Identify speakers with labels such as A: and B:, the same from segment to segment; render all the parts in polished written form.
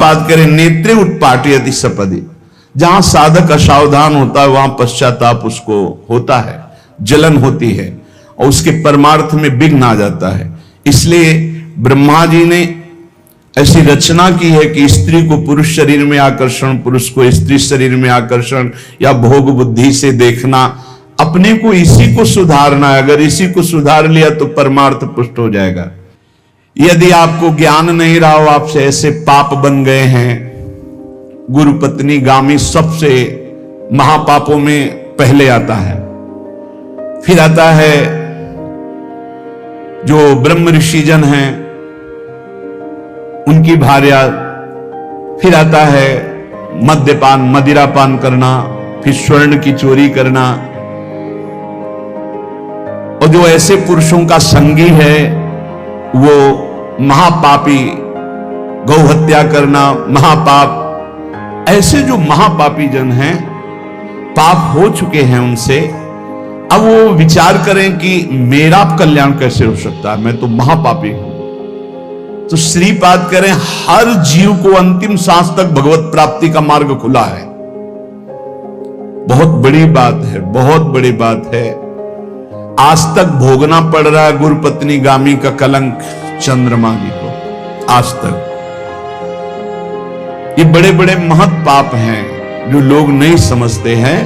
A: श्रीपाद करें नेत्रे उत्पाटयति सपदि। जहां साधक असावधान होता है वहां पश्चाताप उसको होता है, जलन होती है और उसके परमार्थ में विघ्न आ जाता है। इसलिए ब्रह्मा जी ने ऐसी रचना की है कि स्त्री को पुरुष शरीर में आकर्षण, पुरुष को स्त्री शरीर में आकर्षण या भोग बुद्धि से देखना, अपने को इसी को सुधारना है। अगर इसी को सुधार लिया तो परमार्थ पुष्ट हो जाएगा। यदि आपको ज्ञान नहीं रहा हो, आपसे ऐसे पाप बन गए हैं, गुरु पत्नी गामी सबसे महापापों में पहले आता है, फिर आता है जो ब्रह्म ऋषिजन हैं उनकी भार्या, फिर आता है मद्यपान मदिरापान करना, फिर स्वर्ण की चोरी करना, और जो ऐसे पुरुषों का संगी है वो महापापी, गौ हत्या करना महापाप। ऐसे जो महापापी जन हैं, पाप हो चुके हैं उनसे, अब वो विचार करें कि मेरा कल्याण कैसे हो सकता है, मैं तो महापापी हूं। तो श्रीपाद करें हर जीव को अंतिम सांस तक भगवत प्राप्ति का मार्ग खुला है। बहुत बड़ी बात है, बहुत बड़ी बात है। आज तक भोगना पड़ रहा है गुरु पत्नी गामी का कलंक चंद्रमा जी को, आज तक। ये बड़े बड़े महत् पाप हैं जो लोग नहीं समझते हैं।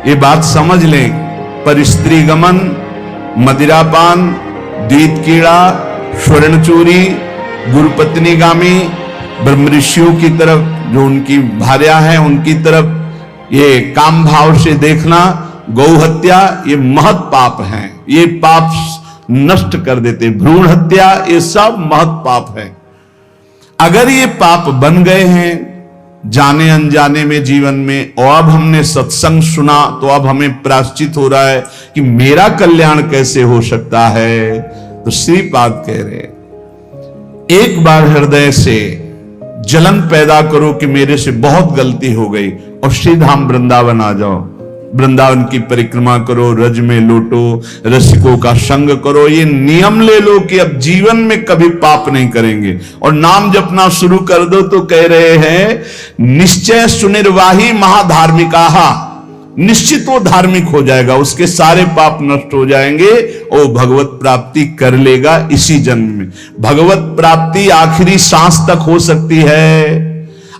A: ये बात समझ लें, पर स्त्री गमन, मदिरापान, द्वीत कीड़ा, स्वर्ण चोरी, गुरु पत्नी गामी, ब्रह्म ऋषियों की तरफ जो उनकी भार्या है उनकी तरफ ये काम भाव से देखना, गौ हत्या, ये महत् पाप हैं। ये पाप नष्ट कर देते। भ्रूण हत्या, ये सब महत् पाप है। अगर ये पाप बन गए हैं जाने अनजाने में जीवन में, और अब हमने सत्संग सुना तो अब हमें प्रायश्चित हो रहा है कि मेरा कल्याण कैसे हो सकता है। तो श्रीपाद कह रहे एक बार हृदय से जलन पैदा करो कि मेरे से बहुत गलती हो गई, और श्रीधाम वृंदावन आ जाओ। वृंदावन की परिक्रमा करो, रज में लौटो, रसिकों का संग करो। ये नियम ले लो कि अब जीवन में कभी पाप नहीं करेंगे, और नाम जपना शुरू कर दो। तो कह रहे हैं निश्चय सुनिर्वाही महाधार्मिकाहा, निश्चित वो धार्मिक हो जाएगा, उसके सारे पाप नष्ट हो जाएंगे और भगवत प्राप्ति कर लेगा इसी जन्म में। भगवत प्राप्ति आखिरी सांस तक हो सकती है।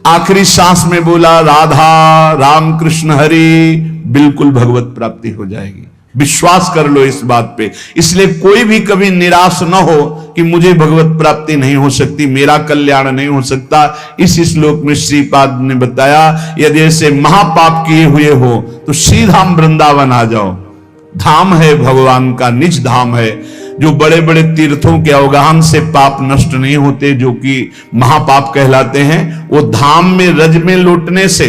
A: आखिरी सांस में बोला राधा राम कृष्ण हरि, बिल्कुल भगवत प्राप्ति हो जाएगी। विश्वास कर लो इस बात पे। इसलिए कोई भी कभी निराश न हो कि मुझे भगवत प्राप्ति नहीं हो सकती, मेरा कल्याण नहीं हो सकता। इस श्लोक में श्रीपाद ने बताया यदि ऐसे महापाप किए हुए हो तो श्रीधाम वृंदावन आ जाओ। धाम है भगवान का, निज धाम है। जो बड़े बड़े तीर्थों के अवगाहन से पाप नष्ट नहीं होते, जो कि महापाप कहलाते हैं, वो धाम में रज में लौटने से,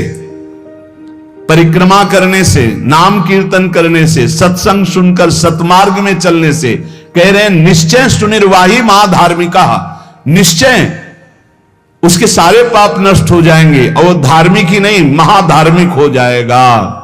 A: परिक्रमा करने से, नाम कीर्तन करने से, सत्संग सुनकर सतमार्ग में चलने से, कह रहे हैं निश्चय सुनिर्वाही महाधार्मिका, निश्चय उसके सारे पाप नष्ट हो जाएंगे और वो धार्मिक ही नहीं महाधार्मिक हो जाएगा।